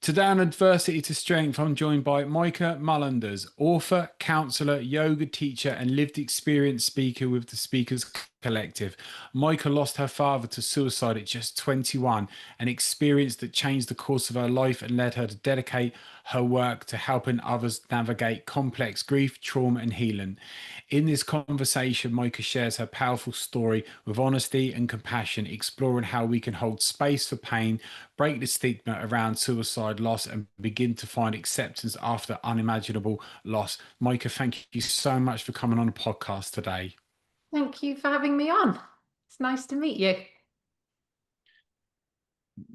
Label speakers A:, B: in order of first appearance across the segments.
A: Today on Adversity to Strength, I'm joined by Micah Mullanders, author, counsellor, yoga teacher, and lived experience speaker with the Speakers Collective. Micah lost her father to suicide at just 21, an experience that changed the course of her life and led her to dedicate her work to helping others navigate complex grief, trauma, and healing. In this conversation, Micah shares her powerful story with honesty and compassion, exploring how we can hold space for pain, break the stigma around suicide loss, and begin to find acceptance after unimaginable loss. Micah, thank you so much for coming on the podcast today.
B: Thank you for having me on. It's nice to meet you.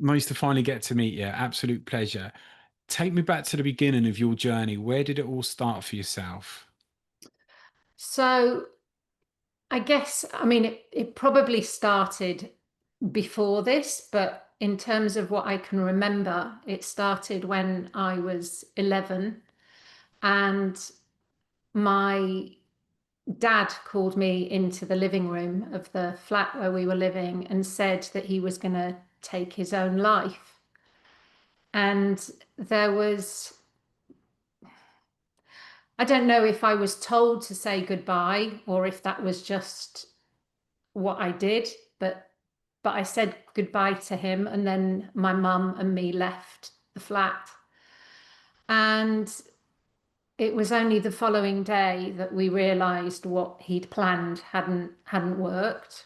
A: Nice to finally get to meet you. Absolute pleasure. Take me back to the beginning of your journey. Where did it all start for yourself?
B: So I guess, it probably started before this, but in terms of what I can remember, it started when I was 11 and my dad called me into the living room of the flat where we were living and said that he was going to take his own life. And there was I don't know if I was told to say goodbye or if that was just what I did, but I said goodbye to him, and then my mum and me left the flat. And it was only the following day that we realized what he'd planned hadn't worked.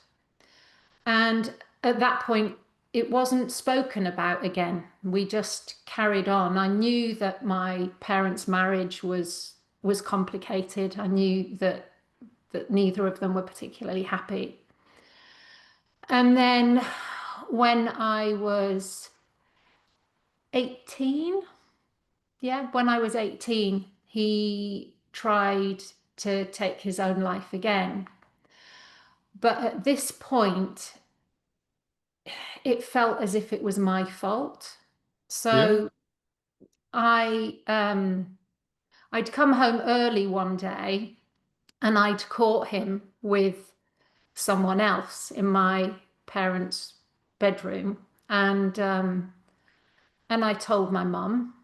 B: And at that point, it wasn't spoken about again. We just carried on. I knew that my parents' marriage was complicated. I knew that neither of them were particularly happy. And then when I was 18, yeah, when I was 18, he tried to take his own life again. But at this point, it felt as if it was my fault.
A: Yeah.
B: So I I'd come home early one day and I'd caught him with someone else in my parents' bedroom, and I told my mum.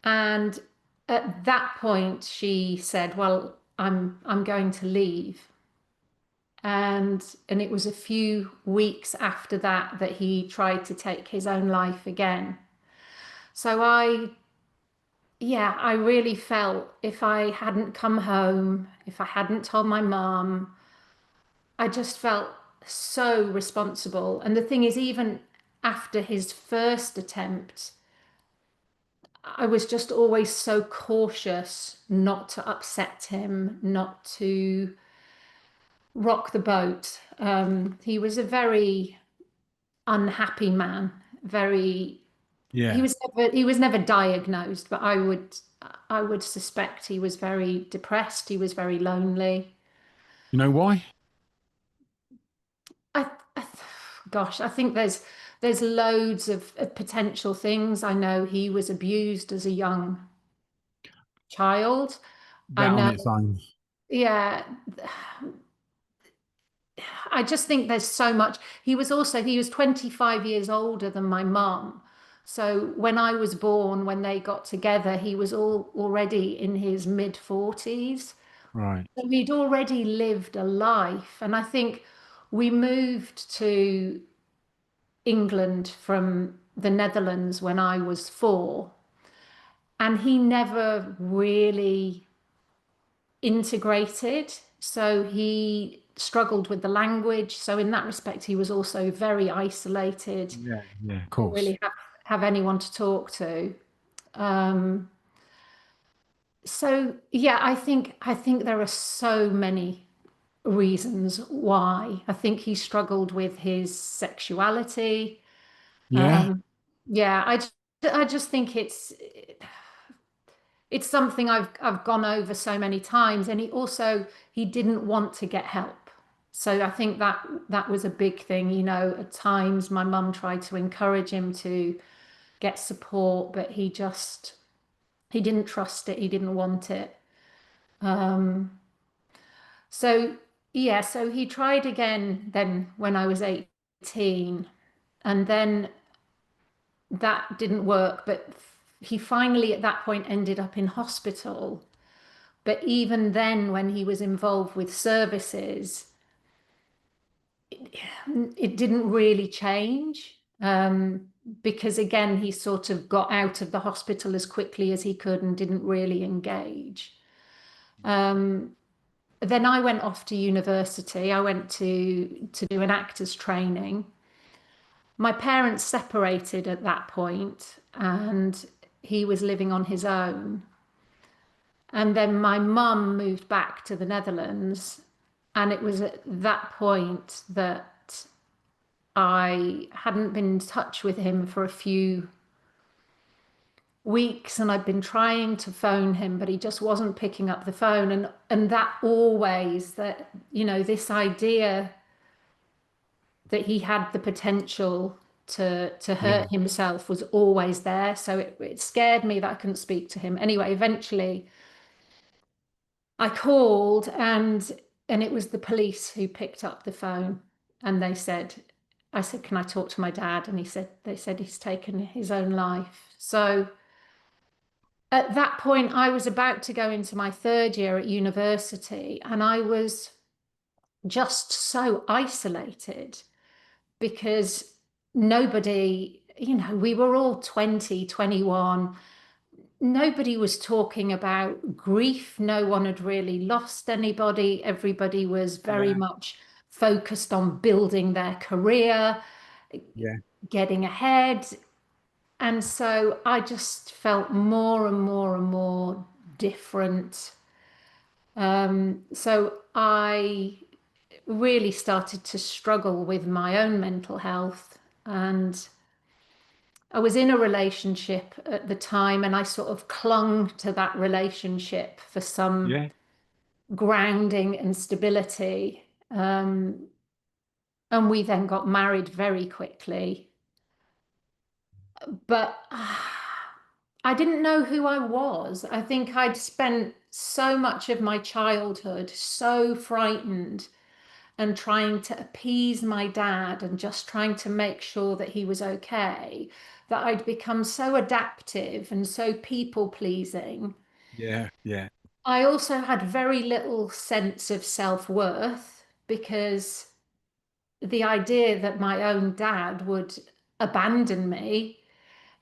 B: And at that point, she said, "Well, I'm going to leave." And it was a few weeks after that that he tried to take his own life again. So I really felt if I hadn't come home, if I hadn't told my mum, I just felt so responsible. And the thing is, even after his first attempt, I was just always so cautious not to upset him, not to rock the boat. He was a very unhappy man, very
A: Yeah.
B: he was never diagnosed, but I would suspect he was very depressed, he was very lonely.
A: You know why?
B: I, I gosh, I think there's loads of potential things. I know he was abused as a young child. I
A: That on
B: know,
A: its own.
B: yeah, I just think there's so much. He was 25 years older than my mum. So when I was born, when they got together, he was already in his mid 40s.
A: Right.
B: So he'd already lived a life. And I think we moved to England from the Netherlands when I was 4, and he never really integrated. So he struggled with the language. So in that respect, he was also very isolated.
A: Yeah. Yeah. Of
B: Didn't
A: course.
B: really have anyone to talk to. Um, so yeah, I think there are so many reasons why. I think he struggled with his sexuality.
A: Yeah.
B: Um, yeah, I just think it's something I've gone over so many times, and he didn't want to get help. So I think that was a big thing. At times my mum tried to encourage him to get support, but he didn't trust it, he didn't want it. So yeah, so he tried again then when I was 18, and then that didn't work. But he finally, at that point, ended up in hospital. But even then, when he was involved with services, it didn't really change. Because again, he sort of got out of the hospital as quickly as he could and didn't really engage. Um, then I went off to university. I went to do an actor's training. My parents separated at that point, and he was living on his own. And then my mum moved back to the Netherlands, and it was at that point that I hadn't been in touch with him for a few weeks, and I'd been trying to phone him, but he just wasn't picking up the phone. And that always, that, this idea that he had the potential to
A: Yeah.
B: hurt himself was always there. So it scared me that I couldn't speak to him. Anyway, eventually I called, and it was the police who picked up the phone, and I said, can I talk to my dad? And they said he's taken his own life. So at that point, I was about to go into my third year at university, and I was just so isolated because nobody, we were all 20, 21. Nobody was talking about grief. No one had really lost anybody. Everybody was very
A: Yeah.
B: much focused on building their career,
A: Yeah.
B: getting ahead. And so I just felt more and more and more different. So I really started to struggle with my own mental health. And I was in a relationship at the time, and I sort of clung to that relationship for some
A: Yeah.
B: grounding and stability. And we then got married very quickly. But I didn't know who I was. I think I'd spent so much of my childhood so frightened and trying to appease my dad and just trying to make sure that he was okay, that I'd become so adaptive and so people pleasing.
A: Yeah. Yeah.
B: I also had very little sense of self-worth because the idea that my own dad would abandon me.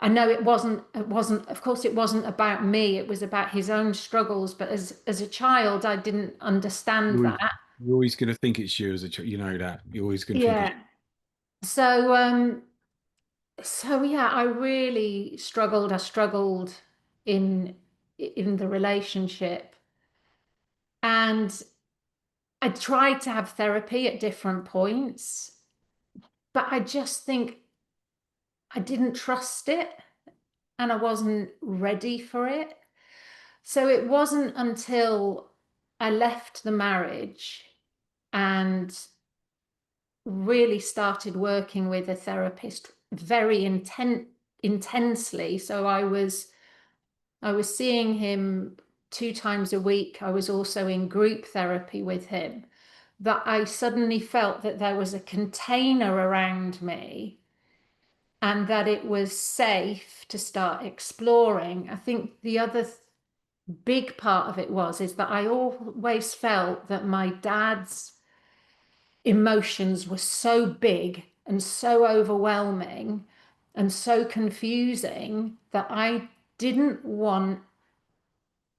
B: I know it wasn't, of course, it wasn't about me, it was about his own struggles, but as a child, I didn't understand
A: You're always,
B: that.
A: you're always going to think it's you as a child. You know that. You're always going to think it's
B: Yeah. So so yeah, I really struggled. I struggled in in the relationship, and I tried to have therapy at different points, but I just think I didn't trust it and I wasn't ready for it. So it wasn't until I left the marriage and really started working with a therapist very intensely. So I was seeing him 2 times a week. I was also in group therapy with him. That I suddenly felt that there was a container around me and that it was safe to start exploring. I think the other big part of it is that I always felt that my dad's emotions were so big and so overwhelming and so confusing that I didn't want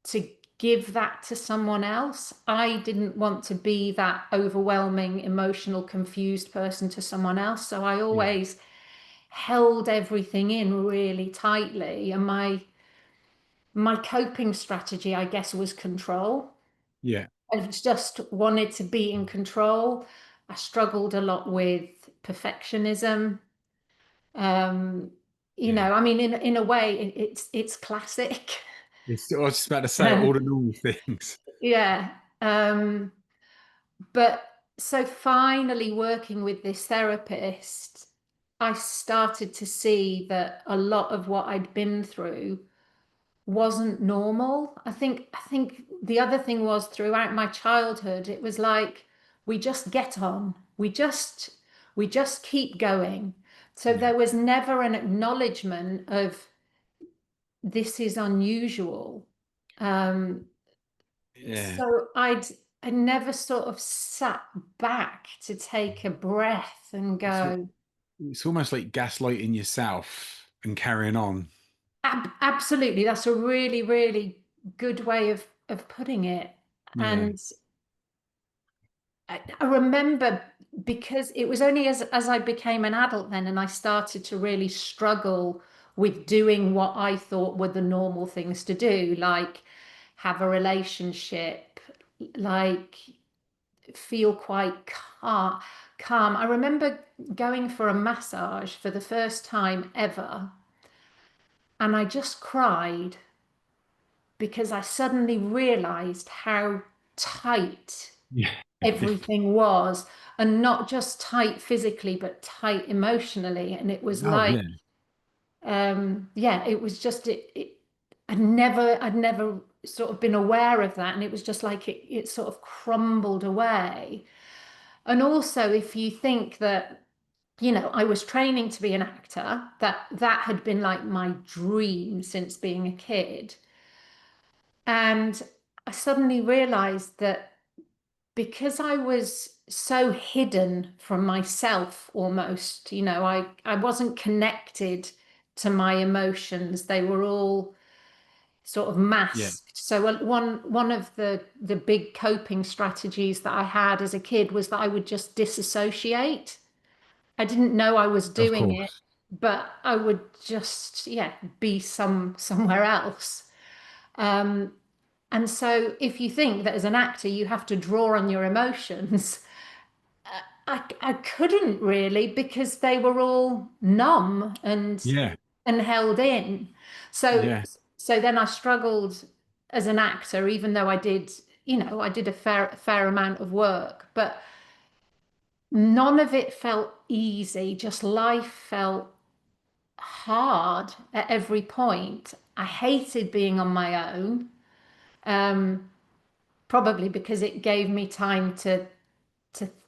B: to give that to someone else. I didn't want to be that overwhelming, emotional, confused person to someone else. So I
A: yeah.
B: always held everything in really tightly. And my coping strategy, I guess, was control.
A: Yeah.
B: I just wanted to be in control. I struggled a lot with perfectionism. Um,
A: Yeah.
B: I mean, in a way, it's classic.
A: I was just about to say all the normal things.
B: Yeah. But so finally working with this therapist, I started to see that a lot of what I'd been through wasn't normal. I think the other thing was throughout my childhood, it was like we just get on. We just keep going. So
A: Yeah.
B: there was never an acknowledgement of this is unusual. Um,
A: Yeah.
B: so I never sort of sat back to take a breath and
A: So
B: go,
A: it's almost like gaslighting yourself and carrying on.
B: Absolutely, that's a really, really good way of putting it.
A: Yeah.
B: And I remember because it was only as I became an adult then and I started to really struggle with doing what I thought were the normal things to do, like have a relationship, like feel quite calm. I remember going for a massage for the first time ever, and I just cried because I suddenly realized how tight
A: Yeah.
B: everything was, and not just tight physically, but tight emotionally. And it was
A: Oh
B: like,
A: yeah.
B: yeah, it was just I'd never sort of been aware of that, and it was just like it sort of crumbled away. And also, if you think that, I was training to be an actor, that had been like my dream since being a kid. And I suddenly realized that because I was so hidden from myself almost, I wasn't connected to my emotions. They were all sort of
A: Yeah.
B: masked. So one of the big coping strategies that I had as a kid was that I would just disassociate. I didn't know I was
A: Of
B: doing it,
A: course.
B: but I would just, yeah, be somewhere else. Um, and so if you think that as an actor you have to draw on your emotions, I couldn't really because they were all numb
A: Yeah.
B: and held in. So
A: Yeah.
B: so then I struggled as an actor, even though I did a fair amount of work, but none of it felt easy. Just life felt hard at every point. I hated being on my own, um, probably because it gave me time to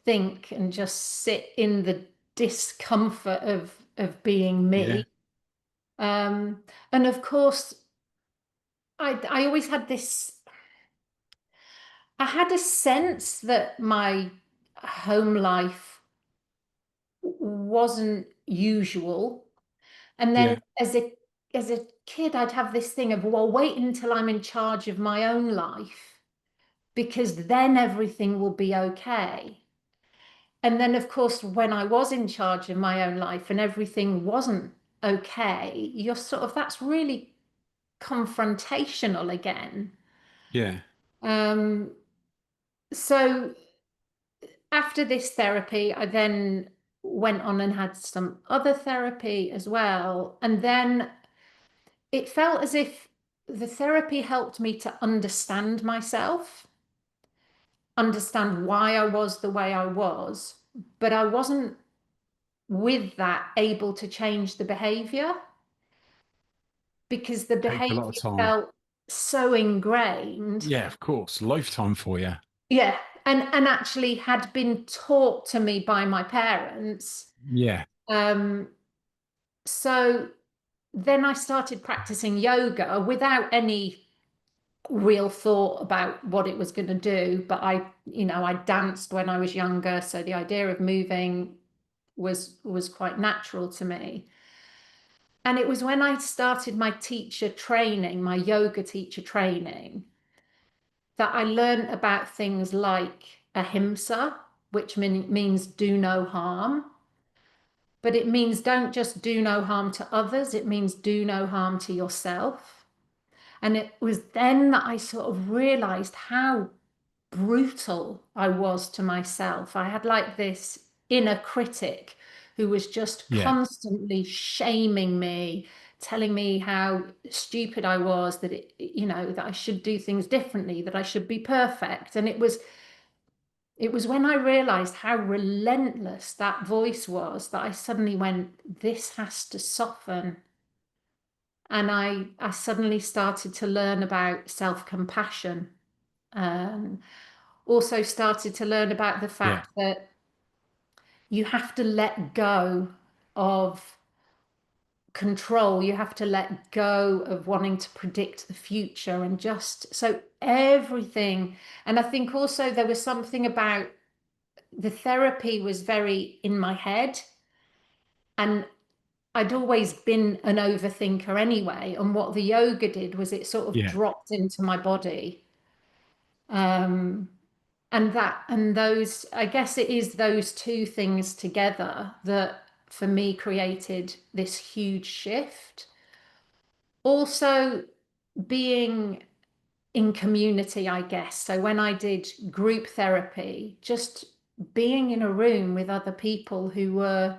B: think and just sit in the discomfort of being
A: Yeah.
B: me. Um, and of course, I always had this. I had a sense that my home life wasn't usual. And then
A: Yeah.
B: as a kid, I'd have this thing of, well, wait until I'm in charge of my own life because then everything will be okay. And then, of course, when I was in charge of my own life and everything wasn't okay, that's really confrontational again.
A: Yeah.
B: Um, so after this therapy, I then went on and had some other therapy as well. And then it felt as if the therapy helped me to understand myself, understand why I was the way I was, but I wasn't with that able to change the behavior because the
A: Takes a lot of
B: behavior
A: time.
B: felt so ingrained.
A: Yeah, of course. Lifetime for you.
B: Yeah. And actually had been taught to me by my parents.
A: Yeah.
B: Um, so then I started practicing yoga without any real thought about what it was going to do. But I danced when I was younger, so the idea of moving was quite natural to me. And it was when I started my teacher training, my yoga teacher training, that I learned about things like ahimsa, which means do no harm. But it means don't just do no harm to others, it means do no harm to yourself. And it was then that I sort of realized how brutal I was to myself. I had like this inner critic who was just
A: Yeah.
B: constantly shaming me, telling me how stupid I was, that I should do things differently, that I should be perfect. And it was when I realized how relentless that voice was that I suddenly went, this has to soften. And I suddenly started to learn about self-compassion. Um, Also started to learn about the
A: Yeah.
B: fact that you have to let go of control. You have to let go of wanting to predict the future and just so everything. And I think also there was something about the therapy was very in my head, and I'd always been an overthinker anyway. And what the yoga did was it sort of
A: Yeah.
B: dropped into my body. Um, and those, I guess it is those two things together that for me created this huge shift. Also, being in community, I guess. So when I did group therapy, just being in a room with other people who were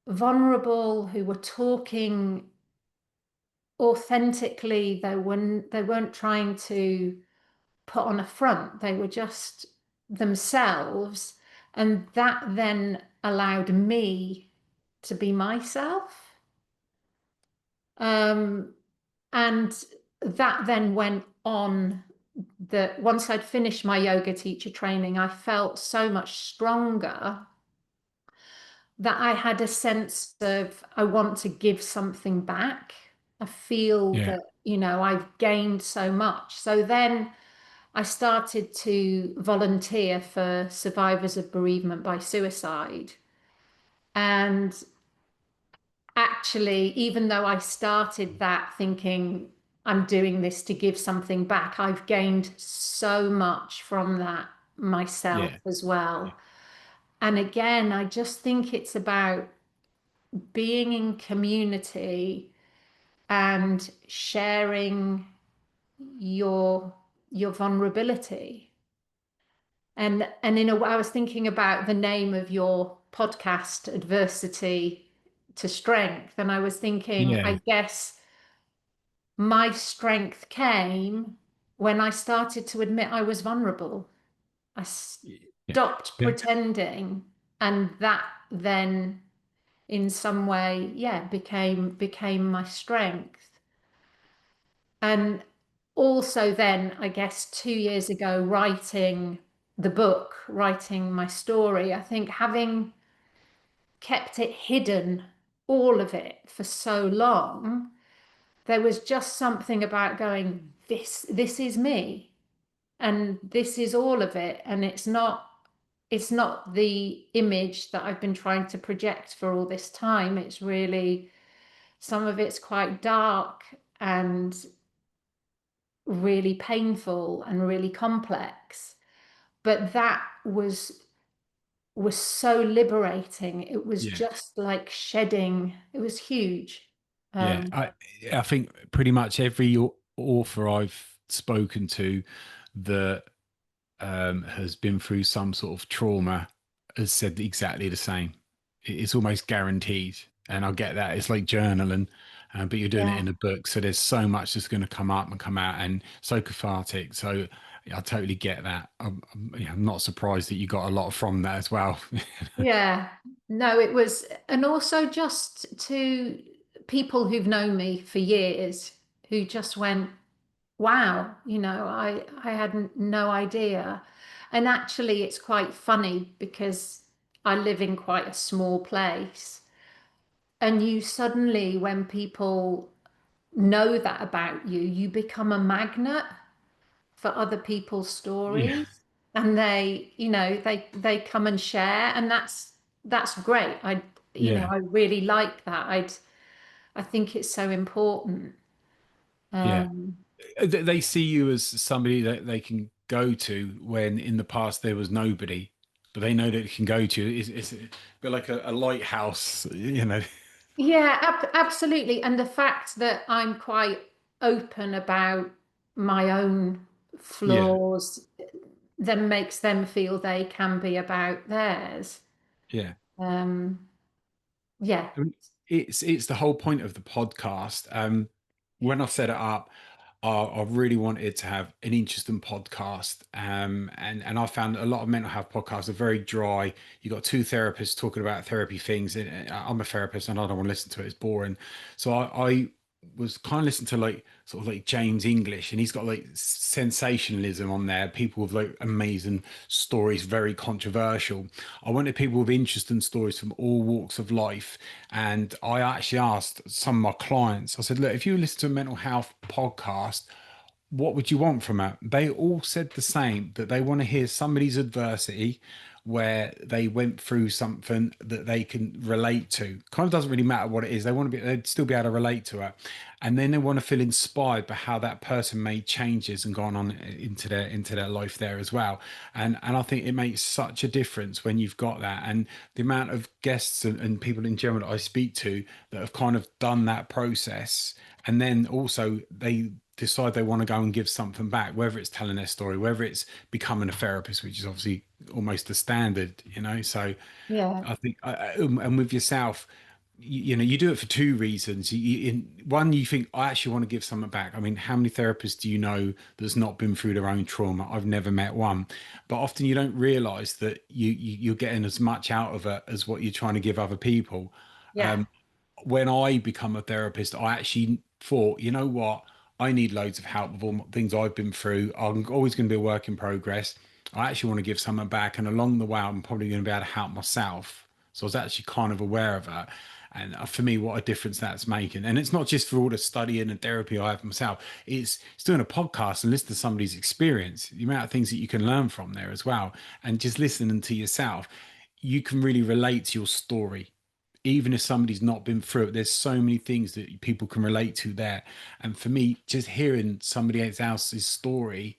B: vulnerable, who were talking authentically, they weren't trying to put on a front, they were just themselves. And that then allowed me to be myself. Um, and that then went on, that once I'd finished my yoga teacher training, I felt so much stronger, that I had a sense of I want to give something back. I feel
A: Yeah.
B: that, I've gained so much. So then I started to volunteer for survivors of bereavement by suicide. And actually, even though I started that thinking I'm doing this to give something back, I've gained so much from that myself
A: Yeah.
B: as well. And again, I just think it's about being in community and sharing your vulnerability. And in a way, I was thinking about the name of your podcast, Adversity to Strength, and I was thinking,
A: Yeah.
B: I guess my strength came when I started to admit I was vulnerable. I
A: Yeah.
B: stopped
A: Yeah.
B: pretending, and that then in some way, yeah, became my strength. And also then, I guess 2 years ago, writing the book, writing my story, I think having kept it hidden, all of it, for so long, there was just something about going, this is me, and this is all of it, and it's not the image that I've been trying to project for all this time. It's really, some of it's quite dark and really painful and really complex, but that was so liberating. It was
A: Yeah.
B: just like shedding. It was huge.
A: Yeah.
B: um
A: I think pretty much every author I've spoken to that has been through some sort of trauma has said exactly the same. It's almost guaranteed. And I get that. It's like journaling, but you're doing it
B: yeah,
A: in a book. So there's so much that's going to come up and come out and so cathartic. So I totally get that. I'm not surprised that you got a lot from that as well.
B: yeah. No, it was, and also just to people who've known me for years, who just went, wow, I had no idea. And actually, it's quite funny because I live in quite a small place. And you suddenly, when people know that about you, you become a magnet for other people's
A: Yeah.
B: stories. And they come and share, and that's great.
A: Yeah.
B: I really like that. I think it's so important.
A: Yeah.
B: Um,
A: They see you as somebody that they can go to when in the past there was nobody, but they know that it can go to. It's a bit like a lighthouse, you know.
B: Yeah, absolutely. And the fact that I'm quite open about my own
A: Yeah,
B: flaws then makes them feel they can be about theirs.
A: yeah.
B: Um, yeah,
A: I mean, it's the whole point of the podcast. When I set it up, I really wanted to have an interesting podcast. And I found a lot of mental health podcasts are very dry. You got two therapists talking about therapy things, and I'm a therapist, and I don't want to listen to it. It's boring. So I was kind of listening to like sort of like James English, and he's got like sensationalism on there, people with like amazing stories, very controversial. I wanted people with interesting stories from all walks of life. And I actually asked some of my clients, I said, look, if you listen to a mental health podcast, what would you want from it? They all said the same, that they want to hear somebody's adversity where they went through something that they can relate to. Kind of doesn't really matter what it is. They want to be, they'd still be able to relate to it. And then they want to feel inspired by how that person made changes and gone on into their life there as well. And I think it makes such a difference when you've got that. And the amount of guests and people in general that I speak to that have kind of done that process, and then also they decide they want to go and give something back, whether it's telling their story, whether it's becoming a therapist, which is obviously almost the standard, you know. So
B: Yeah.
A: I think, and with yourself, you know, you do it for two reasons. One, you think, I actually want to give something back. I mean, how many therapists do you know that's not been through their own trauma? I've never met one. But often you don't realize that you're getting as much out of it as what you're trying to give other people.
B: Yeah.
A: When I become a therapist, I actually thought, you know what? I need loads of help with all the things I've been through. I'm always going to be a work in progress. I actually want to give something back. And along the way, I'm probably going to be able to help myself. So I was actually kind of aware of that. And for me, what a difference that's making. And it's not just for all the studying and therapy I have myself. It's doing a podcast and listening to somebody's experience, the amount of things that you can learn from there as well. And just listening to yourself, you can really relate to your story even if somebody's not been through it. There's so many things that people can relate to there. And for me, just hearing somebody else's story,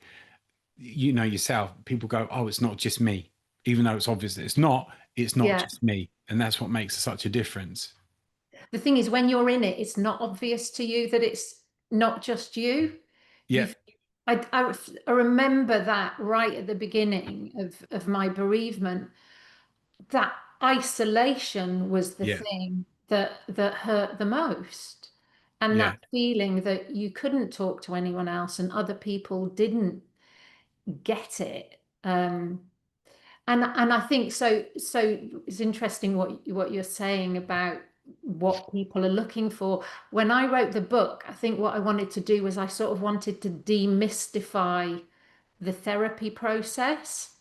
A: you know yourself, people go, oh, it's not just me. Even though it's obvious that it's not
B: Yeah.
A: just me. And that's what makes such a difference.
B: The thing is, when you're in it, it's not obvious to you that it's not just you.
A: Yeah,
B: You've, I remember that right at the beginning of my bereavement, that isolation was the
A: yeah,
B: thing that hurt the most. And
A: yeah,
B: that feeling that you couldn't talk to anyone else and other people didn't get it. And I think so. So it's interesting what you're saying about what people are looking for. When I wrote the book, I think what I wanted to do was I sort of wanted to demystify the therapy process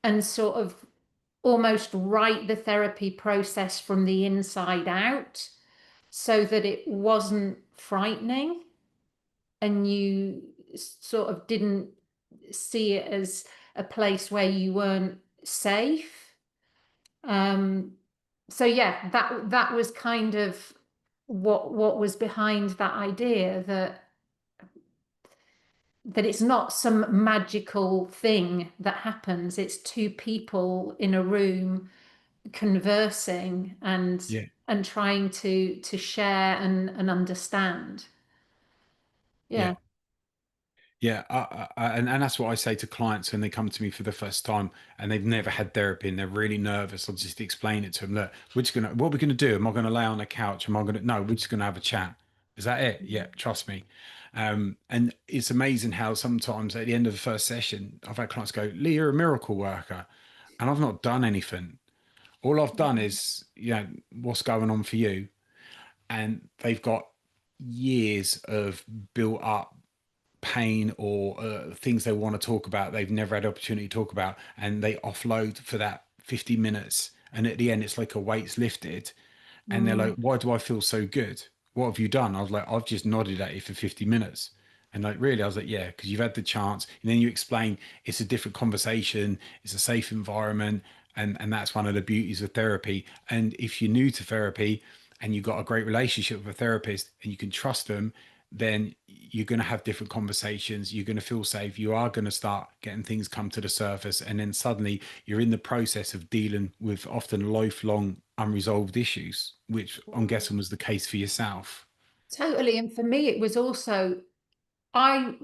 B: and sort of almost write the therapy process from the inside out so that it wasn't frightening and you sort of didn't see it as a place where you weren't safe. Um, so yeah, that was kind of what was behind that idea that it's not some magical thing that happens. It's two people in a room conversing
A: yeah.
B: and trying to share and understand.
A: Yeah.
B: Yeah.
A: Yeah, and that's what I say to clients when they come to me for the first time and they've never had therapy and they're really nervous. I'll just explain it to them. Look, what are we gonna do? Am I gonna lay on the couch? Am I gonna no, we're just gonna have a chat. Is that it? Yeah, trust me. And it's amazing how sometimes at the end of the first session, I've had clients go, Lee, you're a miracle worker. And I've not done anything. All I've done is, you know, what's going on for you? And they've got years of built up pain or things they want to talk about they've never had opportunity to talk about, and they offload for that 50 minutes, and at the end it's like a weight's lifted, and they're
B: Mm.
A: like, why do I feel so good? What have you done? I was like, I've just nodded at you for 50 minutes. And like, really? I was like, yeah, because you've had the chance. And then you explain it's a different conversation, it's a safe environment. And that's one of the beauties of therapy. And if you're new to therapy and you've got a great relationship with a therapist and you can trust them, then you're going to have different conversations. You're going to feel safe. You are going to start getting things come to the surface. And then suddenly you're in the process of dealing with often lifelong unresolved issues, which I'm guessing was the case for yourself.
B: Totally. And for me, it was also I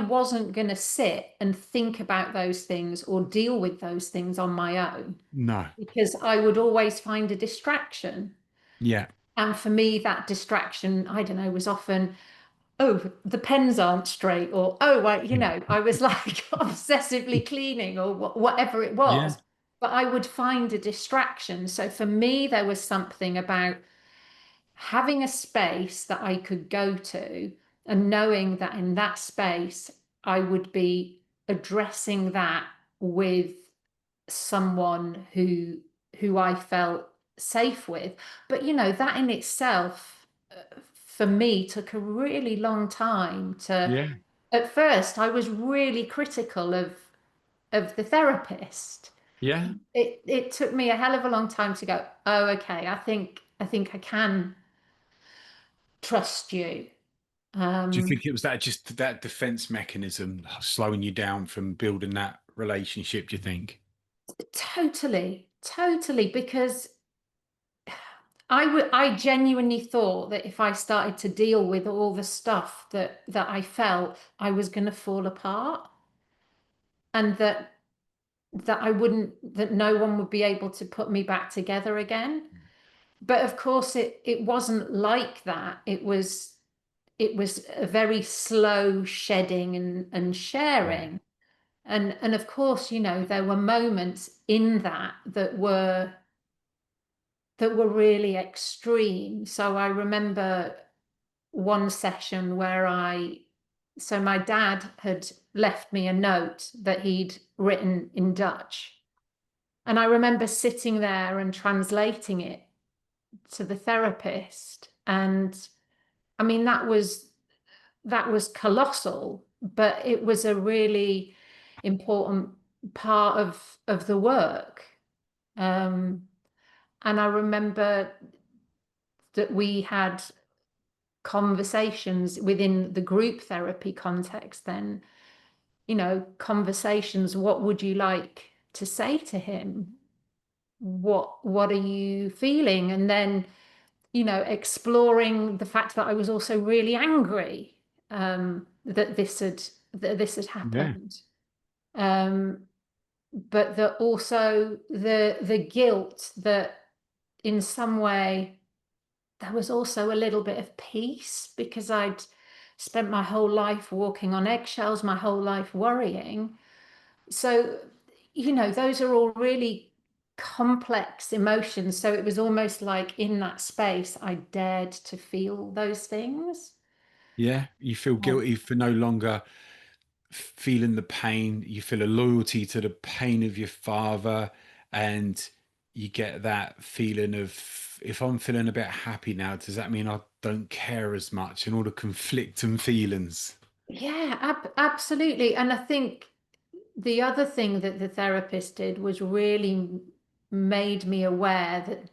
B: wasn't going to sit and think about those things or deal with those things on my own
A: No.
B: because I would always find a distraction.
A: Yeah.
B: And for me, that distraction, I don't know, was often, oh, the pens aren't straight, or oh, well, I was like obsessively cleaning or whatever it
A: Yeah.
B: was. But I would find a distraction. So for me, there was something about having a space that I could go to and knowing that in that space I would be addressing that with someone who I felt safe with. But that in itself, for me, took a really long time to.
A: Yeah.
B: At first, I was really critical of the therapist.
A: Yeah.
B: It took me a hell of a long time to go, oh, okay, I think I can trust you.
A: Do you
B: Um,
A: think it was that just that defense mechanism slowing you down from building that relationship, do you think?
B: Totally, totally, because I genuinely thought that if I started to deal with all the stuff that I felt, I was going to fall apart, and that I wouldn't, that no one would be able to put me back together again. But of course, it wasn't like that. It was a very slow shedding and
A: Yeah.
B: sharing. And of course, there were moments in that were really extreme. So I remember one session where so my dad had left me a note that he'd written in Dutch. And I remember sitting there and translating it to the therapist. And I mean, that was colossal, but it was a really important part of the work. Um, and I remember that we had conversations within the group therapy context then, conversations, what would you like to say to him? What are you feeling? And then, exploring the fact that I was also really angry, that this had
A: Yeah.
B: happened. Um, but that also the guilt that in some way there was also a little bit of peace because I'd spent my whole life walking on eggshells, my whole life worrying. So, those are all really complex emotions. So it was almost like in that space, I dared to feel those things.
A: Yeah. You feel guilty for no longer feeling the pain. You feel a loyalty to the pain of your father, and you get that feeling of, if I'm feeling a bit happy now, does that mean I don't care as much, and all the conflicting feelings?
B: Yeah, absolutely. And I think the other thing that the therapist did was really made me aware that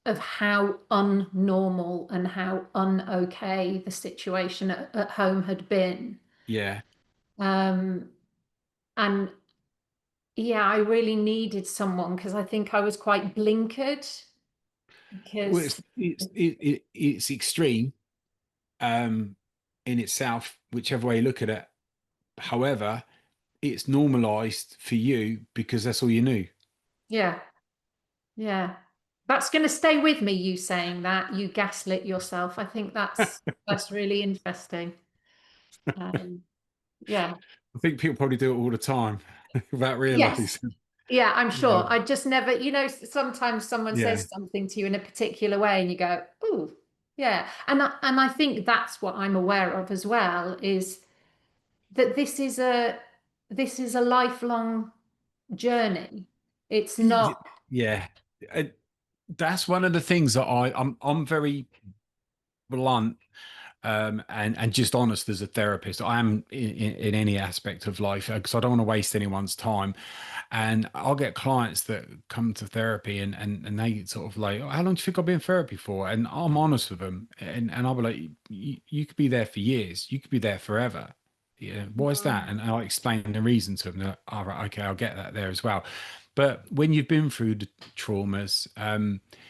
B: of how unnormal and how unokay the situation at home had been.
A: Yeah.
B: Um, and yeah, I really needed someone because I think I was quite blinkered
A: Well,
B: because
A: it's extreme um in itself, whichever way you look at it. However, it's normalized for you because that's all you knew.
B: yeah, yeah. That's going to stay with me, you saying that you gaslit yourself. I think that's really interesting. Um, yeah.
A: I think people probably do it all the time without
B: Yes.
A: realizing.
B: Yeah, I'm
A: Yeah.
B: sure. I just never, sometimes someone
A: Yeah.
B: says something to you in a particular way and you go, "Ooh, yeah." And I think that's what I'm aware of as well, is that this is a lifelong journey. It's not,
A: Yeah. Uh, That's one of the things that I'm very blunt, and just honest as a therapist. I am in any aspect of life because I don't want to waste anyone's time. And I'll get clients that come to therapy, and they sort of like, "Oh, how long do you think I've been in therapy for?" And I'm honest with them, and I'll be like, you could be there for years, you could be there forever. Yeah, why is that? And I'll explain the reason to them. That, all right, okay, I'll get that there as well. But when you've been through the traumas,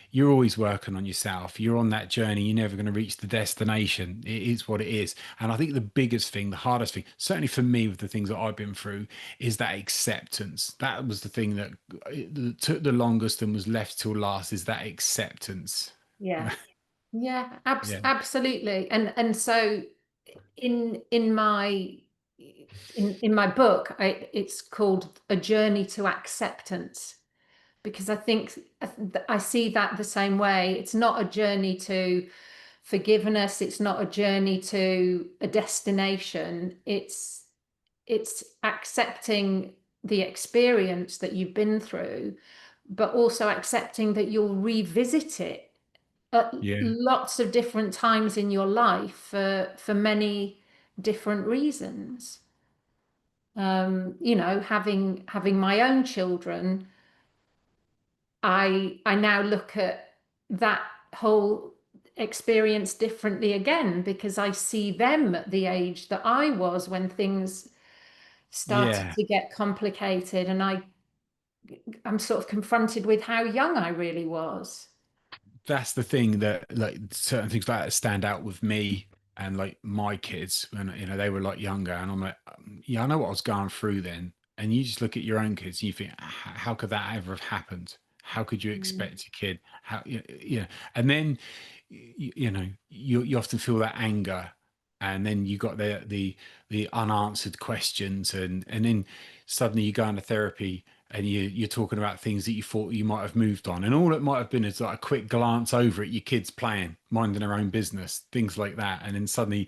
A: you're always working on yourself. You're on that journey. You're never going to reach the destination. It is what it is. And I think the biggest thing, the hardest thing, certainly for me with the things that I've been through, is that acceptance. That was the thing that took the longest and was left till last, is that acceptance.
B: yeah. Yeah,
A: Yeah.
B: absolutely. And so in my book, it's called A Journey to Acceptance, because I think I see that the same way. It's not a journey to forgiveness. It's not a journey to a destination. It's accepting the experience that you've been through, but also accepting that you'll revisit it at
A: Yeah.
B: lots of different times in your life for many different reasons. You know, having my own children, I now look at that whole experience differently again because I see them at the age that I was when things started
A: Yeah.
B: to get complicated, and I'm sort of confronted with how young I really was.
A: That's the thing that like certain things like that stand out with me and like my kids when they were like younger, and I'm like, yeah, I know what I was going through then. And you just look at your own kids and you think, how could that ever have happened? How could you
B: Mm.
A: expect a kid? How and then you often feel that anger, and then you got the unanswered questions, and then suddenly you go into therapy and you're talking about things that you thought you might have moved on, and all it might have been is like a quick glance over at your kids playing, minding their own business, things like that, and then suddenly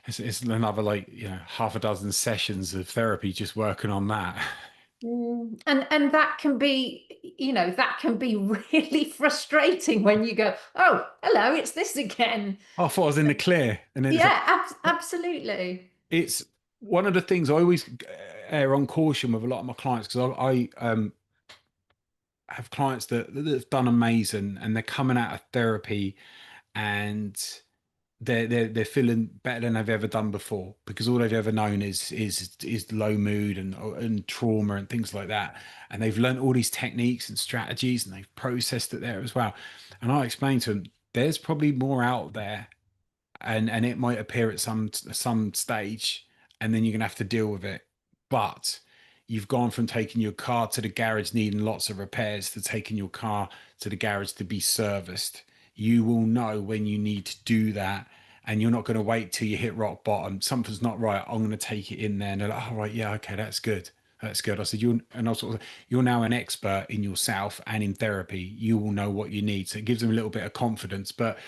A: it's another like half a dozen sessions of therapy just working on that.
B: And that can be, that can be really frustrating when you go, oh, hello, it's this again.
A: I thought I was in the clear, and then it's like
B: Yeah, absolutely.
A: it's one of the things I always err on caution with a lot of my clients, because I have clients that have done amazing and they're coming out of therapy and they're feeling better than they've ever done before, because all they've ever known is low mood and trauma and things like that, and they've learned all these techniques and strategies and they've processed it there as well. And I explain to them there's probably more out there, and it might appear at some stage, and then you're gonna have to deal with it. But you've gone from taking your car to the garage needing lots of repairs to taking your car to the garage to be serviced. You will know when you need to do that, and you're not going to wait till you hit rock bottom. Something's not right. I'm going to take it in there, and they're like, "Oh, right, yeah, okay, that's good." That's good. I said, you're now an expert in yourself and in therapy. You will know what you need. So it gives them a little bit of confidence. But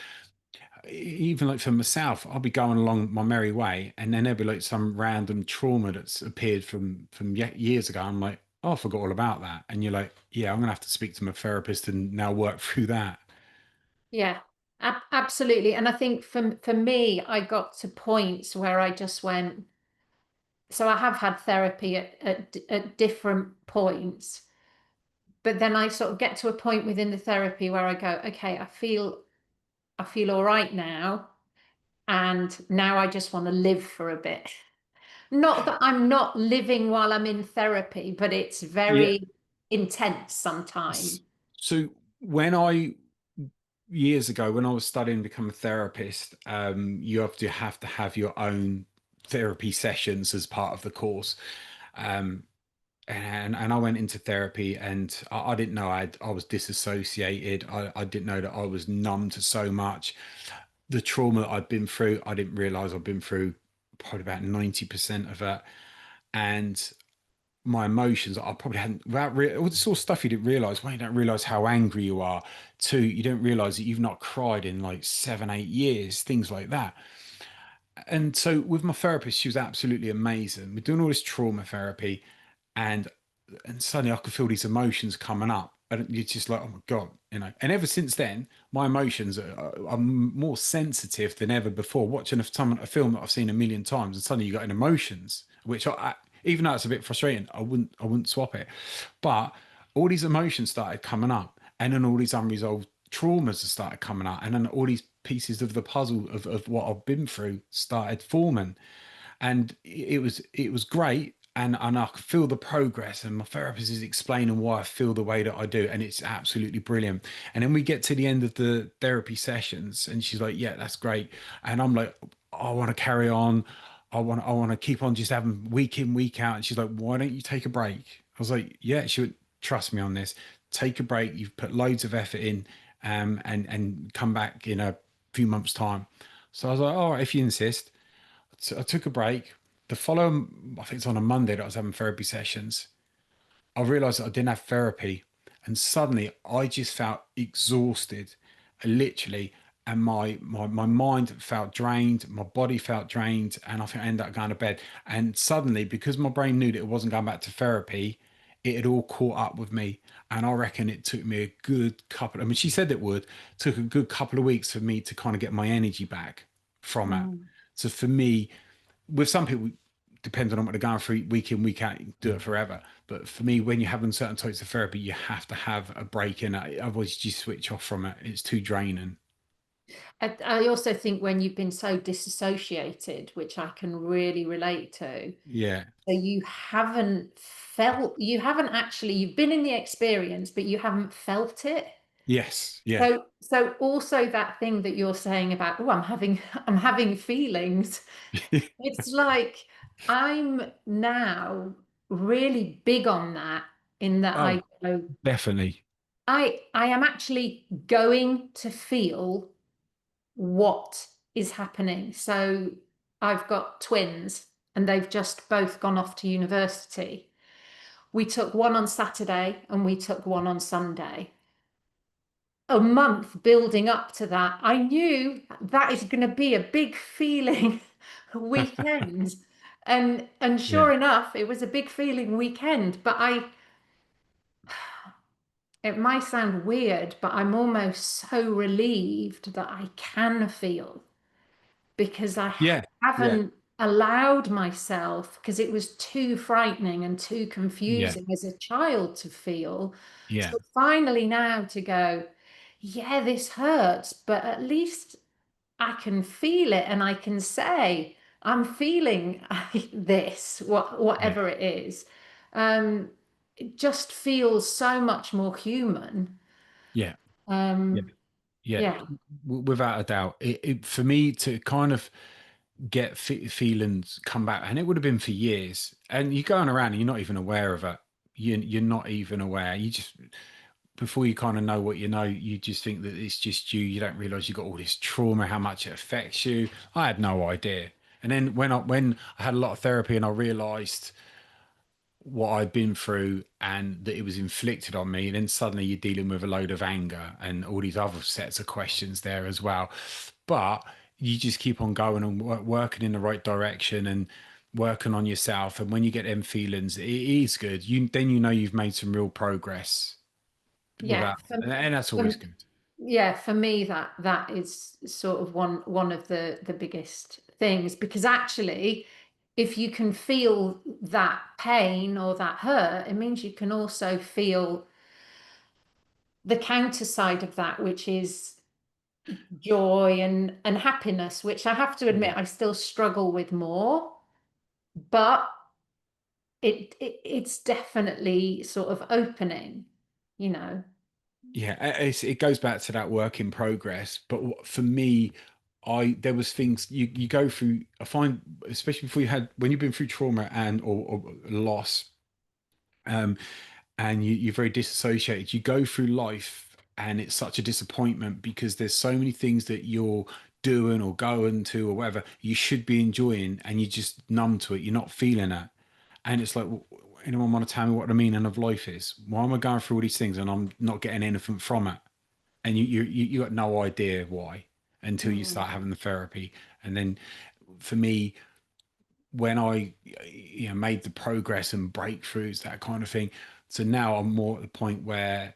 A: even like for myself, I'll be going along my merry way, and then there'll be like some random trauma that's appeared from years ago. I'm like, oh, I forgot all about that. And you're like, yeah, I'm gonna have to speak to my therapist and now work through that.
B: Yeah, absolutely. And I think for me, I got to points where I just went, so I have had therapy at different points, but then I sort of get to a point within the therapy where I go, okay, I feel all right now. And now I just want to live for a bit. Not that I'm not living while I'm in therapy, but it's
A: Yeah.
B: very intense sometimes.
A: So when I years ago when I was studying to become a therapist, you have to have your own therapy sessions as part of the course. Um, and I went into therapy, and I didn't know I was disassociated. I didn't know that I was numb to so much. The trauma that I'd been through, I didn't realize I'd been through probably about 90% of it. And my emotions, I probably hadn't, all the sort of stuff you didn't realize. One, you don't realize how angry you are. Two, you don't realize that you've not cried in like 7, 8 years, things like that. And so with my therapist, she was absolutely amazing. We're doing all this trauma therapy, and suddenly I could feel these emotions coming up, and you're just like, oh my god. And ever since then, my emotions are more sensitive than ever before. Watching a film that I've seen a million times, and suddenly you got an emotions, which even though it's a bit frustrating, I wouldn't swap it. But all these emotions started coming up, and then all these unresolved traumas have started coming up, and then all these pieces of the puzzle of what I've been through started forming, and it was great, and I could feel the progress, and my therapist is explaining why I feel the way that I do, and it's absolutely brilliant. And then we get to the end of the therapy sessions, and she's like, yeah, that's great. And I'm like, I want to carry on. I want to keep on just having week in, week out. And she's like, why don't you take a break? I was like, yeah, she would trust me on this. Take a break. You've put loads of effort in, and come back in a few months' time. So I was like, all right, if you insist. So I took a break. The following, I think it's on a Monday that I was having therapy sessions. I realized that I didn't have therapy, and suddenly I just felt exhausted, literally. and my mind felt drained, my body felt drained, and I think I ended up going to bed. And suddenly, because my brain knew that it wasn't going back to therapy, it had all caught up with me. And I reckon it took me a good couple. I mean, she said it would. Took a good couple of weeks for me to kind of get my energy back from it.
B: Mm.
A: So for me, with some people, depending on what they're going through week in, week out, you can do it forever. But for me, when you're having certain types of therapy, you have to have a break in it. Otherwise, you just switch off from it. It's too draining.
B: I also think when you've been so disassociated, which I can really relate to,
A: Yeah.
B: so you haven't actually, you've been in the experience, but you haven't felt it.
A: Yes. Yeah.
B: So also that thing that you're saying about, oh, I'm having feelings. It's like I'm now really big on that in that
A: Oh,
B: I go,
A: definitely.
B: I am actually going to feel what is happening. So I've got twins and they've just both gone off to university. We took one on Saturday and we took one on Sunday. A month building up to that, I knew that is going to be a big feeling weekend. And
A: Yeah.
B: sure enough, it was a big feeling weekend, but it might sound weird, but I'm almost so relieved that I can feel because I
A: Yeah. Yeah.
B: haven't allowed myself because it was too frightening and too
A: Yeah.
B: confusing as a child to feel.
A: Yeah.
B: So finally now to go, yeah, this hurts, but at least I can feel it and I can say, I'm feeling this,
A: Yeah.
B: whatever it is. Um, it just feels so much more human.
A: Yeah. Yeah.
B: Um,
A: Yeah.
B: yeah,
A: Without a doubt, for me to kind of get feelings come back, and it would have been for years. And you're going around and you're not even aware of it. You're not even aware. You just before you kind of know what you know, you just think that it's just you. You don't realize you got all this trauma, how much it affects you. I had no idea. And then when I had a lot of therapy and I realized what I'd been through and that it was inflicted on me, then suddenly you're dealing with a load of anger and all these other sets of questions there as well. But you just keep on going and working in the right direction and working on yourself. And when you get them feelings, it is good. You know you've made some real progress
B: yeah.
A: without, and that's always
B: For,
A: good.
B: yeah, for me that is sort of one of the biggest things because actually if you can feel that pain or that hurt, it means you can also feel the counter side of that, which is joy and happiness, which I have to
A: Yeah.
B: admit I still struggle with more, but it's definitely sort of opening, you know.
A: Yeah, it goes back to that work in progress. But for me, I there was things you go through. I find, especially before you had when you've been through trauma or loss, um, and you're very disassociated. You go through life, and it's such a disappointment because there's so many things that you're doing or going to or whatever you should be enjoying, and you're just numb to it. You're not feeling it, and it's like, anyone want to tell me what the meaning of life is? Why am I going through all these things and I'm not getting anything from it? And you got no idea why until you start
B: Mm.
A: having the therapy. And then for me, when I made the progress and breakthroughs, that kind of thing. So now I'm more at the point where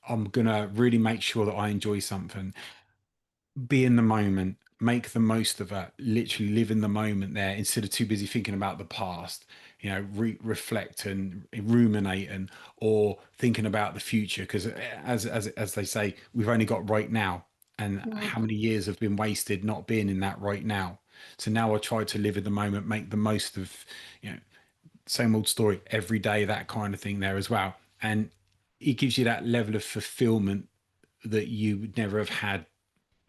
A: I'm gonna really make sure that I enjoy something, be in the moment, make the most of it, literally live in the moment there instead of too busy thinking about the past, reflect and ruminate or thinking about the future. Because as they say, we've only got right now, and how
B: Mm.
A: many years have been wasted not being in that right now. So now I try to live in the moment, make the most of, you know, same old story every day, that kind of thing there as well. And it gives you that level of fulfillment that you would never have had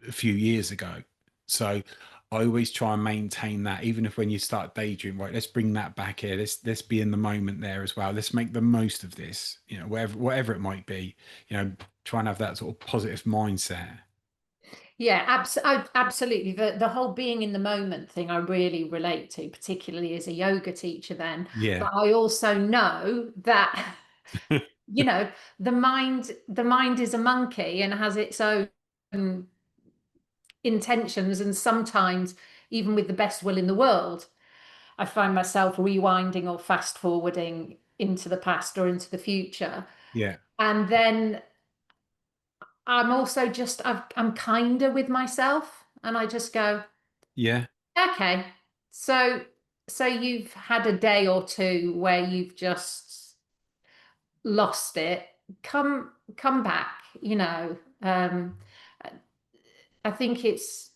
A: a few years ago. So I always try and maintain that, even if when you start daydream, right, let's bring that back here. Let's be in the moment there as well. Let's make the most of this, whatever it might be, try and have that sort of positive mindset.
B: Yeah, absolutely. The whole being in the moment thing I really relate to, particularly as a yoga teacher then.
A: Yeah.
B: But I also know that, you know, the mind is a monkey and has its own intentions. And sometimes, even with the best will in the world, I find myself rewinding or fast forwarding into the past or into the future.
A: Yeah.
B: And then I'm also just, I'm kinder with myself. And I just go,
A: Yeah.
B: okay, so you've had a day or two where you've just lost it. Come back, you know. I think it's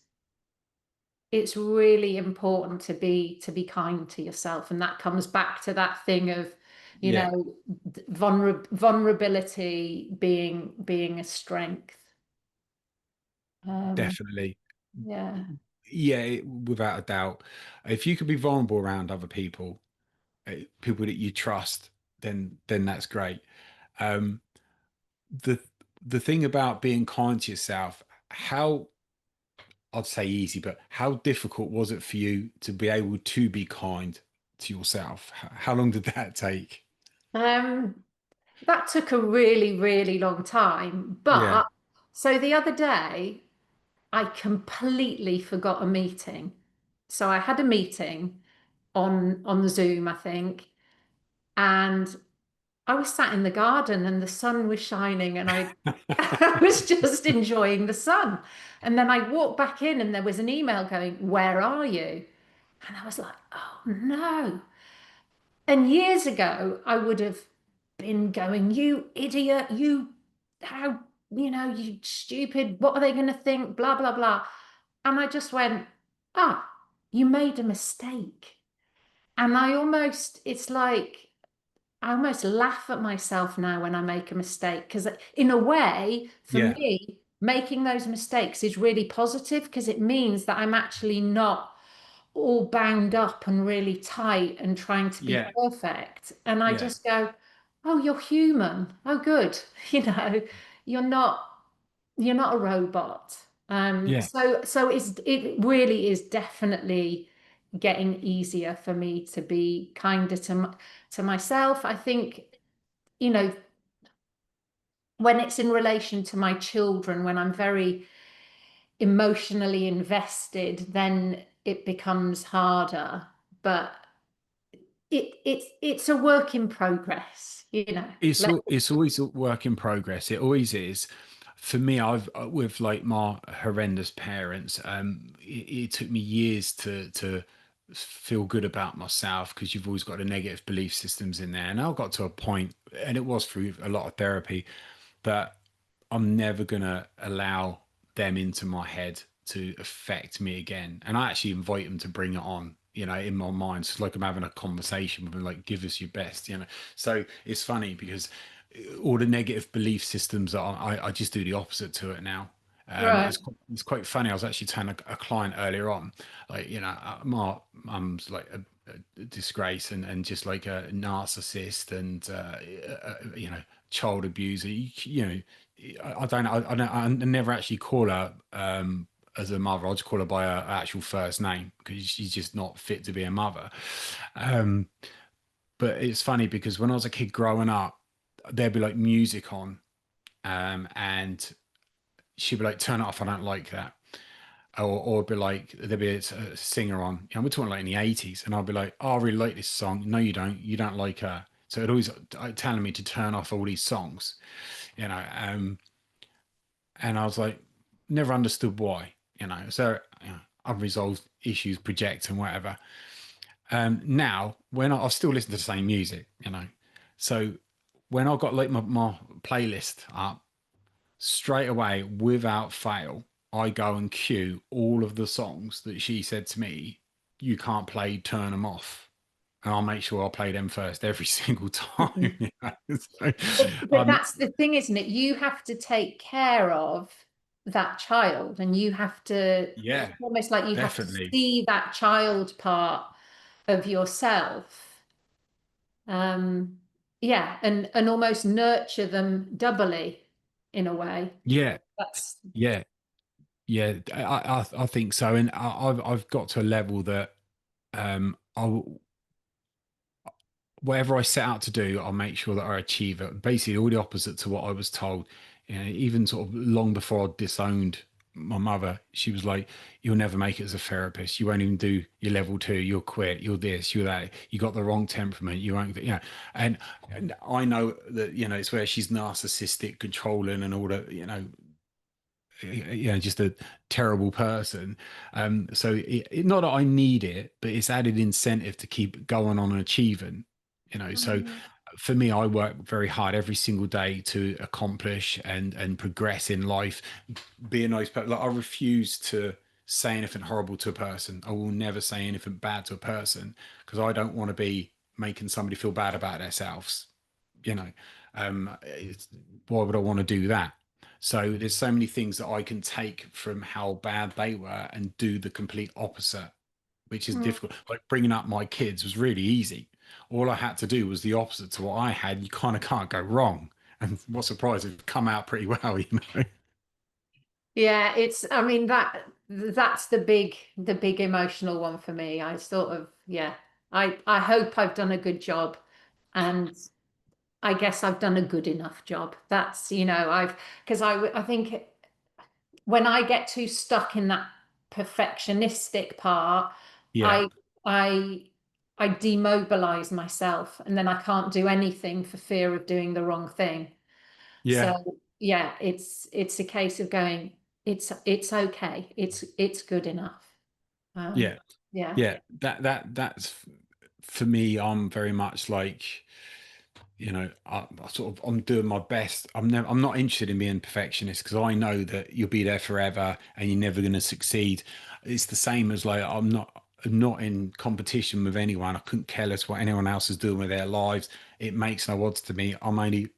B: really important to be kind to yourself, and that comes back to that thing of, you
A: Yeah.
B: know, vulnerability being a strength. Um,
A: Definitely.
B: yeah.
A: Yeah, without a doubt. If you could be vulnerable around other people, people that you trust, then that's great. Um, the the thing about being kind to yourself, how I'd say easy, but how difficult was it for you to be able to be kind to yourself? How long did that take?
B: Um, that took a really, really long time.
A: Yeah.
B: But so the other day, I completely forgot a meeting. So I had a meeting on the Zoom, I think, and I was sat in the garden and the sun was shining and I was just enjoying the sun. And then I walked back in and there was an email going, "Where are you?" And I was like, "Oh no." And years ago, I would have been going, "You idiot, how, you stupid, what are they going to think? Blah, blah, blah." And I just went, "Ah, you made a mistake." And it's like, I almost laugh at myself now when I make a mistake because, in a way, for
A: Yeah.
B: me, making those mistakes is really positive because it means that I'm actually not all bound up and really tight and trying to be
A: Yeah.
B: perfect. And I
A: Yeah.
B: just go, "Oh, you're human. Oh, good." You know, you're not you're not a robot.
A: Yeah.
B: It really is definitely getting easier for me to be kinder to myself. I think, you know, when it's in relation to my children, when I'm very emotionally invested, then it becomes harder. But it's a work in progress, you know.
A: It's always a work in progress. It always is. For me, I've with like my horrendous parents. It took me years to feel good about myself because you've always got the negative belief systems in there. And I got to a point, and it was through a lot of therapy, that I'm never gonna allow them into my head to affect me again. And I actually invite them to bring it on, in my mind. So it's like I'm having a conversation with them, like, give us your best. So it's funny because all the negative belief systems, I just do the opposite to it now.
B: Right.
A: It's quite funny. I was actually telling a client earlier on, like, my mum's like a disgrace and just like a narcissist and, child abuser. I never actually call her as a mother. I just call her by her actual first name because she's just not fit to be a mother. Um, but it's funny because when I was a kid growing up, there'd be like music on, and she'd be like, "Turn it off. I don't like that." Or it'd be like there'd be a singer on. We're talking like in the '80s, and I'd be like, "Oh, I really like this song." No, you don't. You don't like her. So it always telling me to turn off all these songs, you know. And I was like, never understood why. So unresolved issues project and whatever. Now, when I still listen to the same music. So when I got like my playlist up, straight away, without fail, I go and cue all of the songs that she said to me, you can't play, turn them off. And I'll make sure I play them first every single time. So,
B: But that's the thing, isn't it? You have to take care of that child, and you have to, it's
A: yeah,
B: almost like you have to
A: definitely.
B: see that child part of yourself. Um, yeah, and almost nurture them doubly in a way.
A: Yeah,
B: That's
A: yeah. Yeah, I think so, and I've got to a level that whatever I set out to do, I'll make sure that I achieve it. Basically, all the opposite to what I was told. Even sort of long before I disowned my mother, she was like, "You'll never make it as a therapist. You won't even do your level two. You'll quit. You're this. You're that. You got the wrong temperament. You won't, you know." And I know that it's where she's narcissistic, controlling, and all that. Just a terrible person. So not that I need it, but it's added incentive to keep going on and achieving. So
B: Mm.
A: for me, I work very hard every single day to accomplish and progress in life, be a nice person. Like, I refuse to say anything horrible to a person. I will never say anything bad to a person because I don't want to be making somebody feel bad about themselves. You know, why would I want to do that? So there's so many things that I can take from how bad they were and do the complete opposite, which is
B: Mm.
A: difficult. Like, bringing up my kids was really easy. All I had to do was the opposite to what I had. You kind of can't go wrong. And what surprise, it's come out pretty well, you know.
B: Yeah, I mean, that's the big emotional one for me. I sort of, yeah, I hope I've done a good job, and I guess I've done a good enough job. Because I think when I get too stuck in that perfectionistic part,
A: Yeah,
B: I I I demobilize myself, and then I can't do anything for fear of doing the wrong thing.
A: yeah,
B: So yeah, it's a case of going, it's okay. It's good enough. Um,
A: yeah,
B: yeah.
A: yeah. That's for me. I'm very much like, I sort of, I'm doing my best. I'm not interested in being perfectionist because I know that you'll be there forever and you're never going to succeed. It's the same as, like, I'm not in competition with anyone. I couldn't care less what anyone else is doing with their lives. It makes no odds to me. I'm only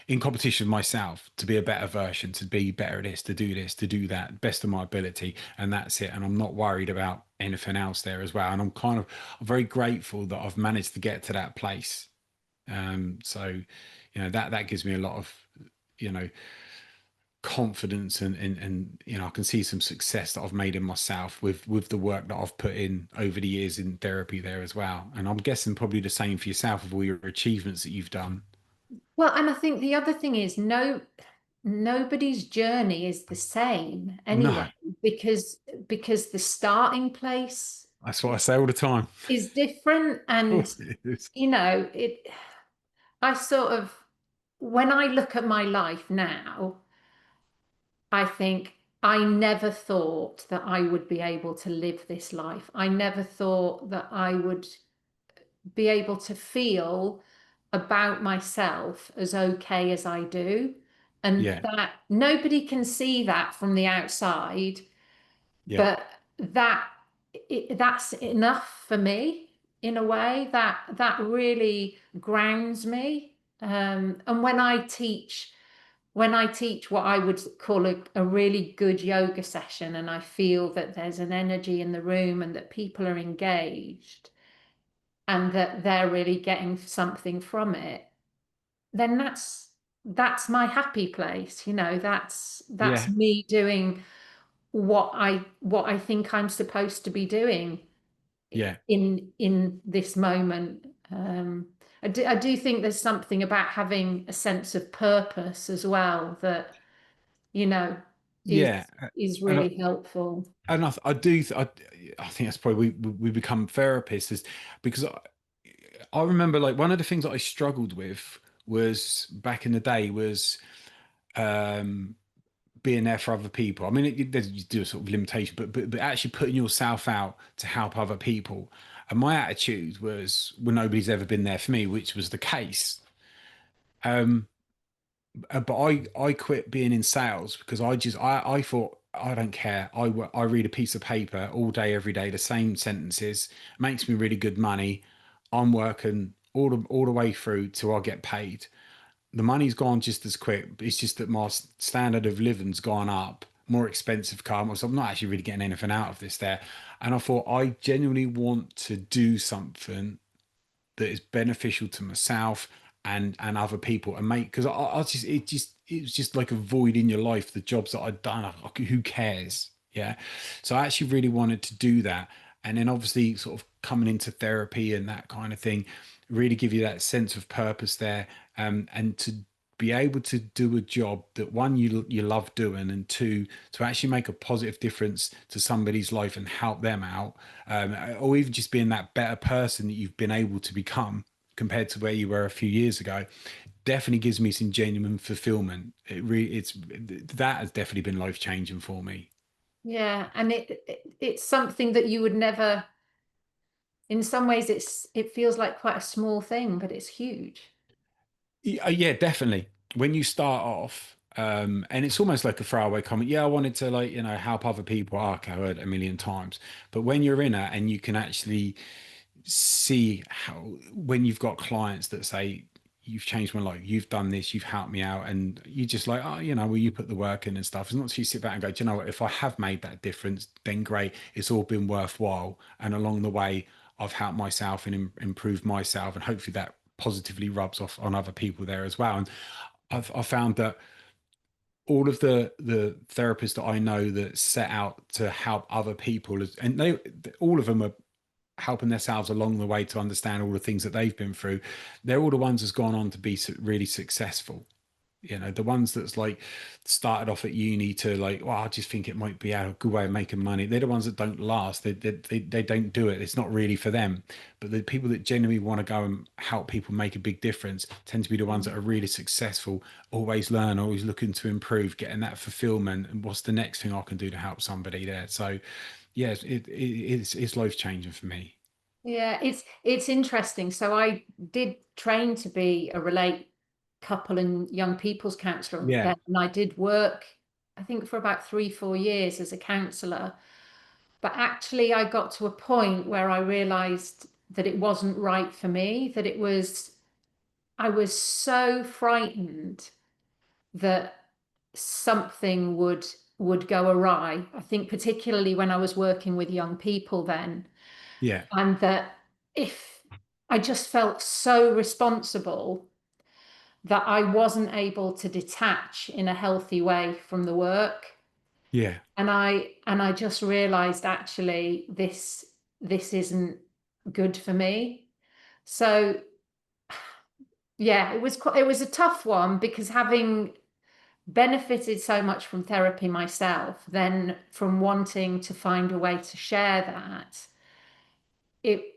A: in competition with myself to be a better version, to be better at this, to do that, best of my ability, and that's it. And I'm not worried about anything else there as well. And I'm very grateful that I've managed to get to that place. So, that gives me a lot of, you know, confidence, and I can see some success that I've made in myself with the work that I've put in over the years in therapy there as well. And I'm guessing probably the same for yourself with all your achievements that you've done.
B: Well, and I think the other thing is, nobody's journey is the same
A: No,
B: anyway, because the starting place
A: that's what I say all the time.
B: is different.
A: Of
B: And
A: course it is.
B: it I sort of, when I look at my life now, I think I never thought that I would be able to live this life. I never thought that I would be able to feel about myself as okay as I do. And
A: Yeah,
B: that nobody can see that from the outside,
A: yeah,
B: but that's enough for me in a way that really grounds me. And when I teach what I would call a really good yoga session, and I feel that there's an energy in the room and that people are engaged and that they're really getting something from it, then that's my happy place. That's
A: yeah,
B: me doing what I think I'm supposed to be doing
A: yeah,
B: in this moment. I do think there's something about having a sense of purpose as well that you know
A: yeah.
B: is is
A: And I,
B: really helpful.
A: I do. I think that's probably we become therapists, is because I remember, like, one of the things that I struggled with was back in the day was um, being there for other people. I mean, you do a sort of limitation, but actually putting yourself out to help other people. And my attitude was, well, nobody's ever been there for me, which was the case. Um, but I quit being in sales because I thought, I don't care. I read a piece of paper all day, every day, the same sentences, makes me really good money. I'm working all the way through till I get paid. The money's gone just as quick. It's just that my standard of living's gone up, more expensive car. So I'm not actually really getting anything out of this there. And I thought, I genuinely want to do something that is beneficial to myself and other people, and make, because I just it was just like a void in your life, the jobs that I'd done. Who cares? Yeah. So I actually really wanted to do that. And then obviously sort of coming into therapy and that kind of thing really give you that sense of purpose there, and to be able to do a job that one you love doing, and two to actually make a positive difference to somebody's life and help them out, or even just being that better person that you've been able to become compared to where you were a few years ago, definitely gives me some genuine fulfillment. It's that has definitely been life changing for me.
B: Yeah, and it's something that you would never, in some ways it feels like quite a small thing, but it's huge.
A: Yeah, definitely. When you start off, and it's almost like a throwaway comment. Yeah, I wanted to like, help other people. Oh, okay, I heard it a million times. But when you're in it and you can actually see how, when you've got clients that say, you've changed my life, you've done this, you've helped me out, and you just like, oh, well, you put the work in and stuff. It's not so you sit back and go, do you know what? If I have made that difference, then great. It's all been worthwhile. And along the way, I've helped myself and improved myself, and hopefully that positively rubs off on other people there as well. And I found that all of the therapists that I know that set out to help other people, and they all of them are helping themselves along the way to understand all the things that they've been through. They're all the ones that's gone on to be really successful. The ones that's like started off at uni to like, well, I just think it might be a good way of making money. They're the ones that don't last. They don't do it. It's not really for them. But the people that genuinely want to go and help people make a big difference tend to be the ones that are really successful, always learn, always looking to improve, getting that fulfillment. And what's the next thing I can do to help somebody there? So, yes, it's life changing for me.
B: Yeah, it's interesting. So I did train to be a relate couple and young people's counsellor
A: Yeah,
B: then, and I did work, I think, for about 3, 4 years as a counsellor. But actually, I got to a point where I realised that it wasn't right for me, that I was so frightened that something would go awry. I think particularly when I was working with young people then,
A: yeah,
B: and that if I just felt so responsible that I wasn't able to detach in a healthy way from the work.
A: yeah,
B: And I just realized actually this isn't good for me. So yeah, it was a tough one because having benefited so much from therapy myself, then from wanting to find a way to share that, it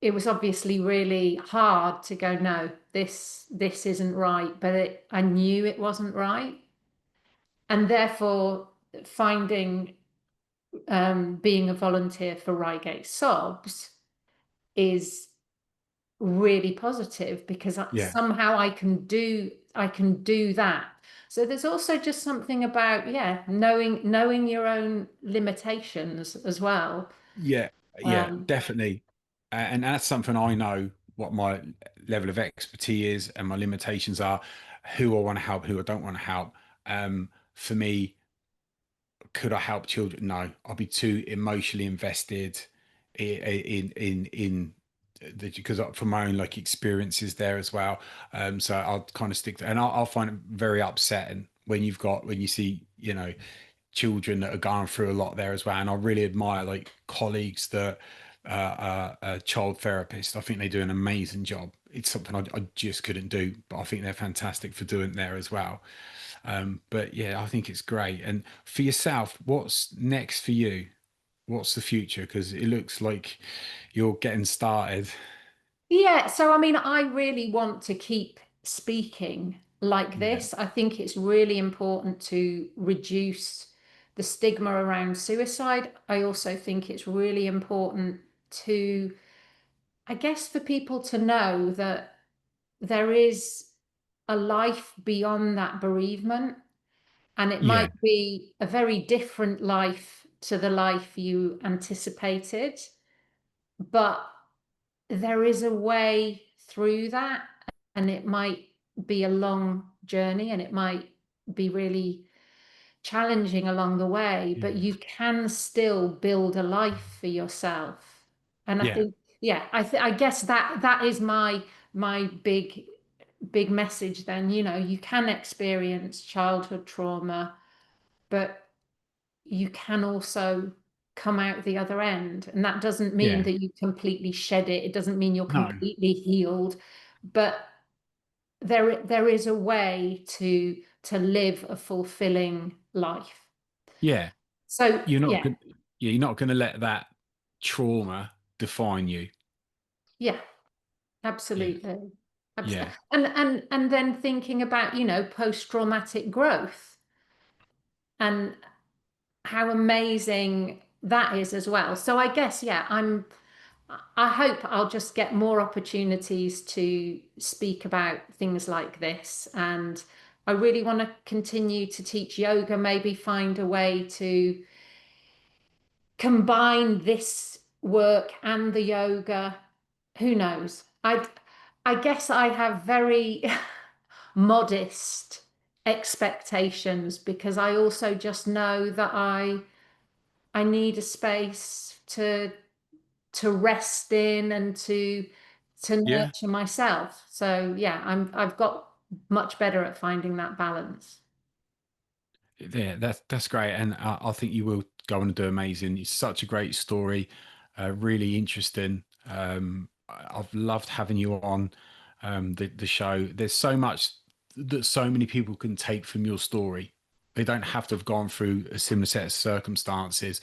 B: it was obviously really hard to go, no, this isn't right, but I knew it wasn't right. And therefore finding being a volunteer for Reigate Sobs is really positive because
A: yeah.
B: somehow I can do that. So there's also just something about, yeah, knowing your own limitations as well.
A: Yeah, yeah,
B: Um,
A: definitely. And that's something I know what my level of expertise is and my limitations are, who I want to help, who I don't want to help. For me, could I help children? No, I'll be too emotionally invested in the, because from my own like experiences there as well. So I'll kind of stick to, and I'll find it very upsetting when when you see, children that are going through a lot there as well. And I really admire like colleagues that are child therapists. I think they do an amazing job. It's something I just couldn't do, but I think they're fantastic for doing it there as well. But yeah, I think it's great. And for yourself, what's next for you? What's the future? Because it looks like you're getting started.
B: Yeah, so I mean, I really want to keep speaking like
A: Yeah,
B: this. I think it's really important to reduce the stigma around suicide. I also think it's really important to, I guess, for people to know that there is a life beyond that bereavement, and it
A: yeah,
B: might be a very different life to the life you anticipated, but there is a way through that, and it might be a long journey and it might be really challenging along the way, but
A: yeah,
B: you can still build a life for yourself. And I
A: yeah,
B: think, yeah, I guess that is my big message then. You can experience childhood trauma, but you can also come out the other end. And that doesn't mean
A: yeah.
B: that you completely shed it. It doesn't mean you're
A: No,
B: completely healed, but there is a way to live a fulfilling life.
A: Yeah.
B: So
A: You're not
B: yeah,
A: good. Yeah, you're not going to let that trauma define you.
B: yeah,
A: Yeah.
B: absolutely.
A: Yeah.
B: And then thinking about, post-traumatic growth and how amazing that is as well. So I guess, yeah, I hope I'll just get more opportunities to speak about things like this. And I really want to continue to teach yoga, maybe find a way to combine this work and the yoga. Who knows? I guess I have very modest expectations because I also just know that I need a space to rest in and to
A: Yeah.
B: nurture myself. So yeah, I've got much better at finding that balance.
A: Yeah, that's great, and I think you will go on and do amazing. It's such a great story, really interesting. I've loved having you on the show. There's so much that so many people can take from your story. They don't have to have gone through a similar set of circumstances,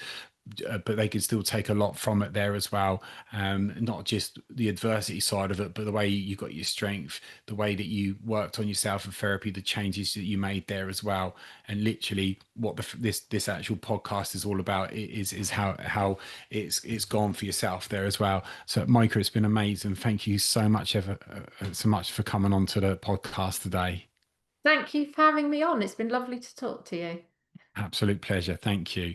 A: but they can still take a lot from it there as well. Not just the adversity side of it, but the way you got your strength, the way that you worked on yourself in therapy, the changes that you made there as well, and literally what this actual podcast is all about is how it's gone for yourself there as well. So, Micah, it's been amazing. Thank you so much so much for coming on to the podcast today.
B: Thank you for having me on. It's been lovely to talk to you.
A: Absolute pleasure. Thank you.